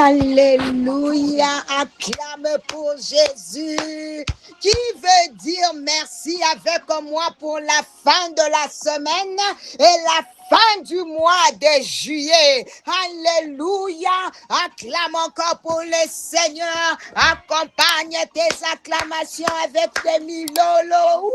Alléluia, acclame pour Jésus, qui veut dire merci avec moi pour la fin de la semaine et la fin du mois de juillet. Alléluia, acclame encore pour le Seigneur, accompagne tes acclamations avec tes milolos.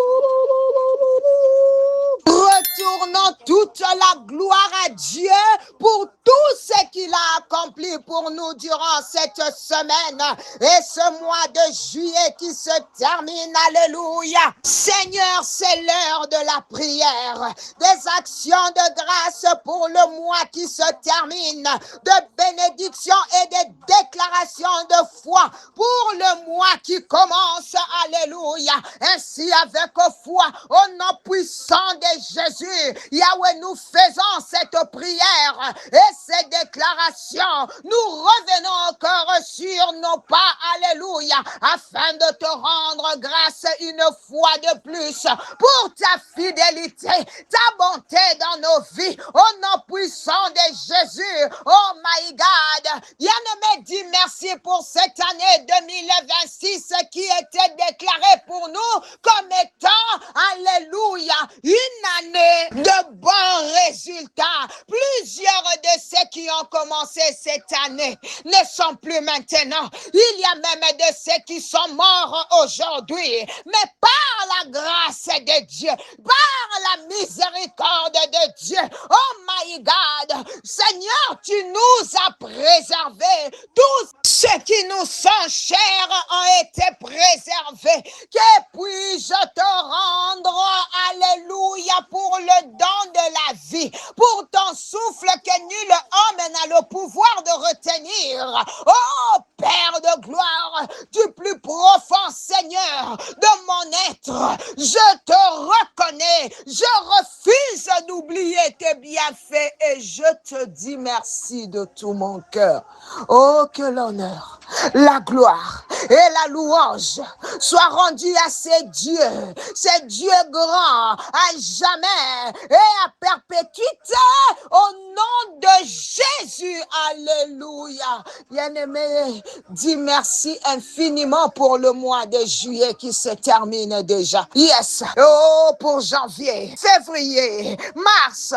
Retournons toute la gloire à Dieu pour tout ce qu'il a accompli pour nous durant cette semaine et ce mois de juillet qui se termine. Alléluia. Seigneur, c'est l'heure de la prière, des actions de grâce pour le mois qui se termine, de bénédiction et de déclarations de foi pour le mois qui commence. Alléluia. Ainsi avec foi, au nom puissant de Jésus, Yahweh, nous faisons cette prière et ces déclarations. Nous revenons encore sur nos pas, alléluia, afin de te rendre grâce une fois de plus pour ta fidélité, ta bonté dans nos vies, au nom puissant de Jésus. Oh my God, bien-aimé, dis merci pour cette année 2026 qui était déclarée pour nous comme étant, alléluia, une année de bons résultats. Plusieurs de ceux qui ont commencé cette année ne sont plus maintenant. Il y a même de ceux qui sont morts aujourd'hui. Mais par la grâce de Dieu, par la miséricorde de Dieu, oh my God, Seigneur, tu nous as préservés. Tous ceux qui nous sont chers ont été préservés. Que puis-je te rendre, alléluia, pour le don de la vie, pour ton souffle que nul homme n'a le pouvoir de retenir. Oh Père de gloire, du plus profond Seigneur de mon être, je te reconnais, je refuse d'oublier tes bienfaits et je te dis merci de tout mon cœur. Oh, que l'honneur, la gloire et la louange soient rendus à ces dieux grands, à jamais et à perpétuité, au nom de Jésus. Alléluia. Bien-aimé, dis merci infiniment pour le mois de juillet qui se termine déjà. Yes. Oh, pour janvier, février, mars,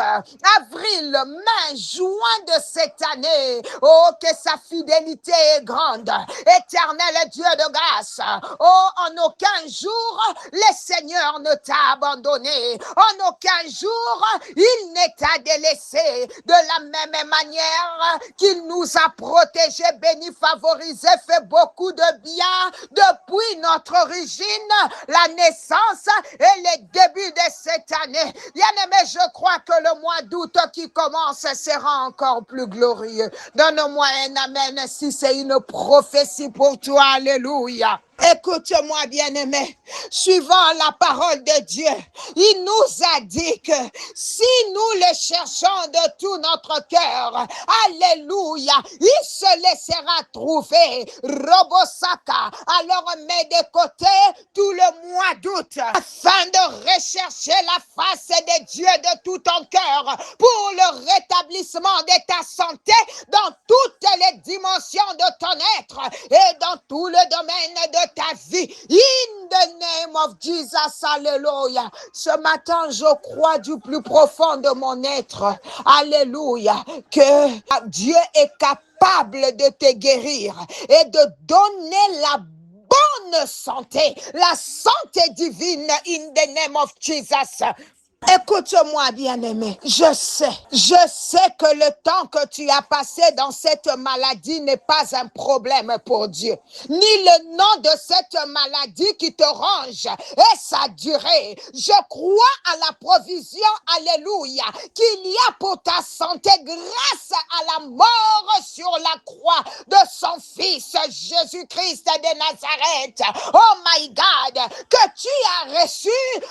avril, mai, juin de cette année. Oh, que sa fidélité est grande. Éternel Dieu de grâce. Oh, en aucun jour, le Seigneur ne t'a abandonné. En aucun jour, il ne t'a délaissé. De la même manière qu'il nous a protégés, bénis, favorisés, fait beaucoup de bien depuis notre origine, la naissance et le début de cette année. Bien-aimé, je crois que le mois d'août qui commence sera encore plus glorieux. Donne-moi un amen si c'est une prophétie pour toi. Alléluia. Écoute-moi, bien-aimé, suivant la parole de Dieu, il nous a dit que si nous le cherchons de tout notre cœur, alléluia, il se laissera trouver. Robosaka, alors mets de côté tout le mois d'août afin de rechercher la face de Dieu de tout ton cœur pour le rétablissement de ta santé dans toutes les dimensions de ton être et dans tout le domaine de ta vie. In the name of Jesus, alléluia. Ce matin, je crois du plus profond de mon être, alléluia, que Dieu est capable de te guérir et de donner la bonne santé, la santé divine in the name of Jesus. Écoute-moi, bien-aimé, je sais que le temps que tu as passé dans cette maladie n'est pas un problème pour Dieu, ni le nom de cette maladie qui te ronge et sa durée. Je crois à la provision, alléluia, qu'il y a pour ta santé grâce à la mort sur la croix de son fils Jésus-Christ de Nazareth. Oh my God, que tu as reçu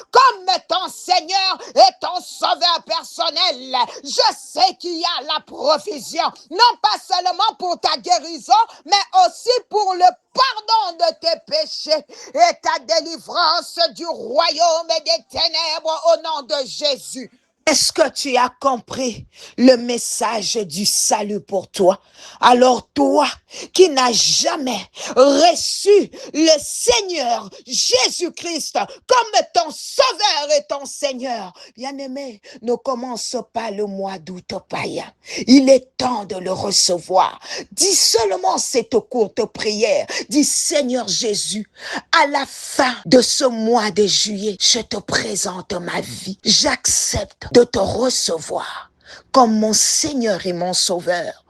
comme ton Seigneur et ton sauveur personnel. Je sais qu'il y a la provision, non pas seulement pour ta guérison, mais aussi pour le pardon de tes péchés et ta délivrance du royaume et des ténèbres au nom de Jésus. Est-ce que tu as compris le message du salut pour toi? Alors toi qui n'as jamais reçu le Seigneur Jésus-Christ comme ton sauveur et ton Seigneur, bien-aimé, ne commence pas le mois d'août païen. Il est temps de le recevoir. Dis seulement cette courte prière. Dis Seigneur Jésus, à la fin de ce mois de juillet, je te présente ma vie. J'accepte de te recevoir comme mon Seigneur et mon Sauveur.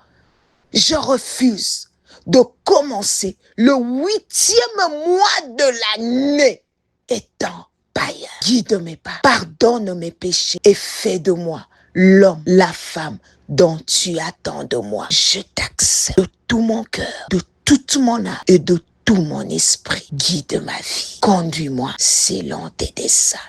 Je refuse de commencer le 8e mois de l'année étant païen. Guide mes pas, pardonne mes péchés et fais de moi l'homme, la femme dont tu attends de moi. Je t'accepte de tout mon cœur, de toute mon âme et de tout mon esprit. Guide ma vie, conduis-moi selon tes desseins.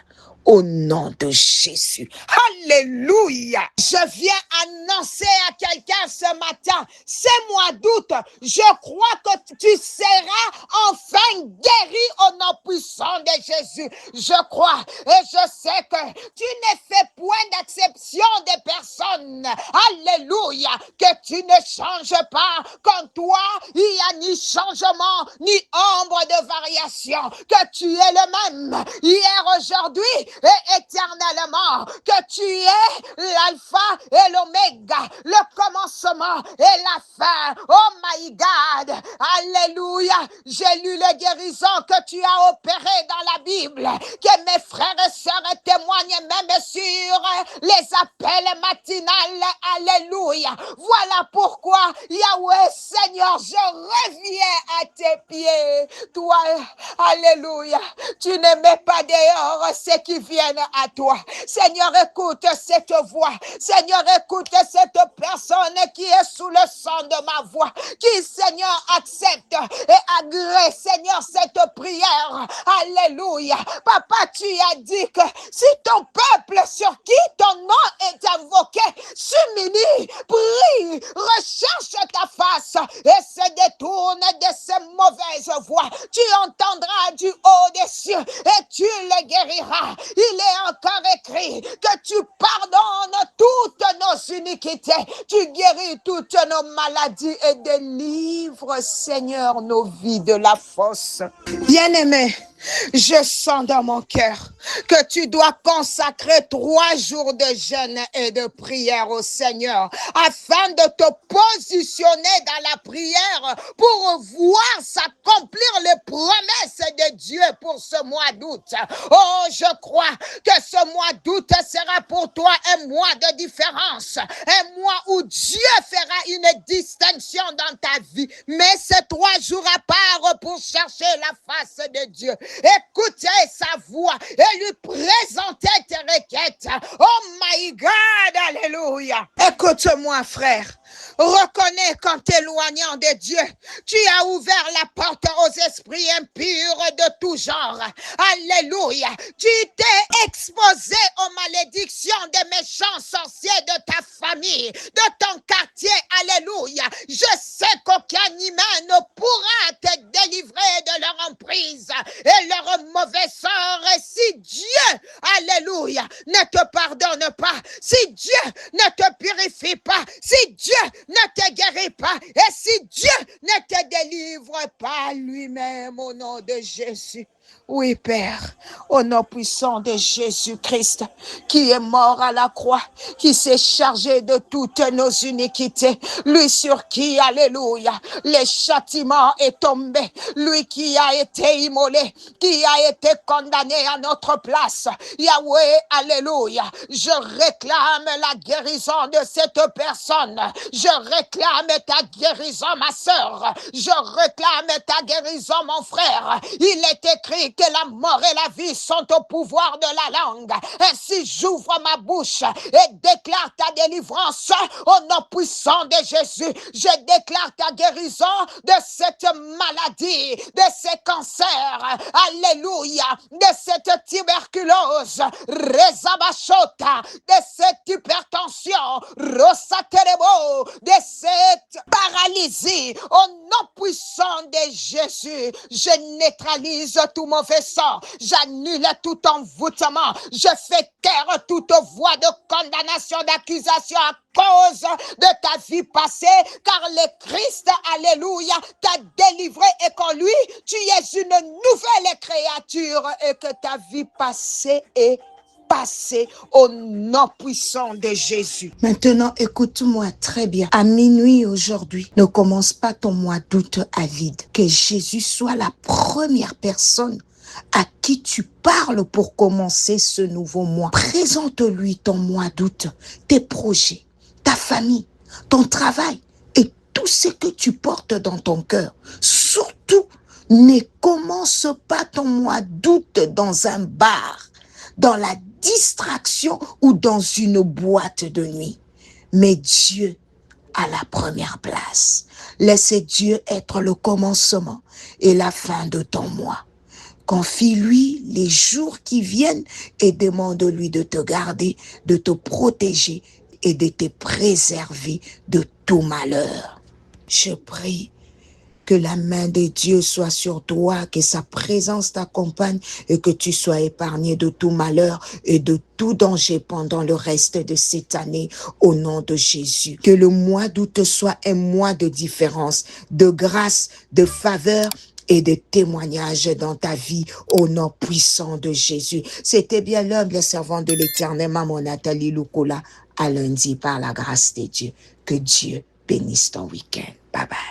Au nom de Jésus. Alléluia. Je viens annoncer à quelqu'un ce matin, c'est mois d'août, je crois que tu seras enfin guéri au nom puissant de Jésus. Je crois et je sais que tu n'es fait point d'exception des personnes. Alléluia. Que tu ne changes pas. Qu'en toi, il n'y a ni changement, ni ombre de variation. Que tu es le même hier, aujourd'hui et éternellement, que tu es l'alpha et l'oméga, le commencement et la fin. Oh my God, alléluia. J'ai lu les guérisons que tu as opérées dans la Bible, que mes frères et sœurs témoignent même sur les appels matinales. Alléluia. Voilà pourquoi, Yahweh Seigneur, je reviens à tes pieds. Toi, alléluia, tu ne mets pas dehors ceux qui viennent à toi. Seigneur, écoute cette voix. Seigneur, écoute cette personne qui est sous le son de ma voix. Qui, Seigneur, accepte et agrée, Seigneur, cette prière. Alléluia. Papa, tu as dit que si ton peuple sur qui ton nom est invoqué s'humilie, prie, recherche ta face et se détourne de ces mauvaises voies, tu entendras du haut des cieux et tu le guériras. Il est encore écrit que tu pardonnes toutes nos iniquités, tu guéris toutes nos maladies et délivres, Seigneur, nos vies de la fosse. Bien-aimé, je sens dans mon cœur que tu dois consacrer 3 jours de jeûne et de prière au Seigneur afin de te positionner dans la prière pour voir s'accomplir les promesses de Dieu pour ce mois d'août. Oh, je crois que ce mois d'août sera pour toi un mois de différence, un mois où Dieu fera une distinction dans ta vie. Mais c'est 3 jours à part pour chercher la face de Dieu. Écoutez sa voix et lui présenter tes requêtes. Oh my God, alléluia. Écoute-moi, frère. Reconnais qu'en t'éloignant de Dieu, tu as ouvert la porte aux esprits impurs de tout genre. Alléluia. Tu t'es exposé aux malédictions des méchants sorciers de ta famille, de ton quartier. Alléluia. Je sais qu'aucun humain ne pourra te délivrer de leur emprise et leur mauvais sort. Et si Dieu, alléluia, ne te pardonne pas, si Dieu ne te purifie pas, si Dieu ne te guérit pas, et si Dieu ne te délivre pas lui-même au nom de Jésus. Oui, Père, au nom puissant de Jésus-Christ, qui est mort à la croix, qui s'est chargé de toutes nos iniquités, lui sur qui, alléluia, le châtiment est tombé, lui qui a été immolé, qui a été condamné à notre place. Yahweh, alléluia, je réclame la guérison de cette personne, je réclame ta guérison, ma sœur, je réclame ta guérison, mon frère. Il est écrit que la mort et la vie sont au pouvoir de la langue. Ainsi, j'ouvre ma bouche et déclare ta délivrance au nom puissant de Jésus. Je déclare ta guérison de cette maladie, de ces cancers. Alléluia. De cette tuberculose. Rezabashota. De cette hypertension. Rosaterebo. De cette paralysie. Au nom puissant de Jésus, je neutralise tout mauvais sort, j'annule tout envoûtement, je fais taire toute voix de condamnation, d'accusation à cause de ta vie passée, car le Christ, alléluia, t'a délivré et qu'en lui, tu es une nouvelle créature et que ta vie passée est passée au nom puissant de Jésus. Maintenant, écoute-moi très bien. À minuit aujourd'hui, ne commence pas ton mois d'août à vide. Que Jésus soit la première personne à qui tu parles pour commencer ce nouveau mois. Présente-lui ton mois d'août, tes projets, ta famille, ton travail et tout ce que tu portes dans ton cœur. Surtout, ne commence pas ton mois d'août dans un bar, dans la distraction ou dans une boîte de nuit. Mais Dieu à la première place. Laissez Dieu être le commencement et la fin de ton mois. Confie-lui les jours qui viennent et demande-lui de te garder, de te protéger et de te préserver de tout malheur. Je prie que la main de Dieu soit sur toi, que sa présence t'accompagne et que tu sois épargné de tout malheur et de tout danger pendant le reste de cette année au nom de Jésus. Que le mois d'août soit un mois de différence, de grâce, de faveur et de témoignages dans ta vie au nom puissant de Jésus. C'était bien l'humble servant de l'Éternel, Maman Nathalie Lukola, à lundi par la grâce de Dieu. Que Dieu bénisse ton week-end. Bye bye.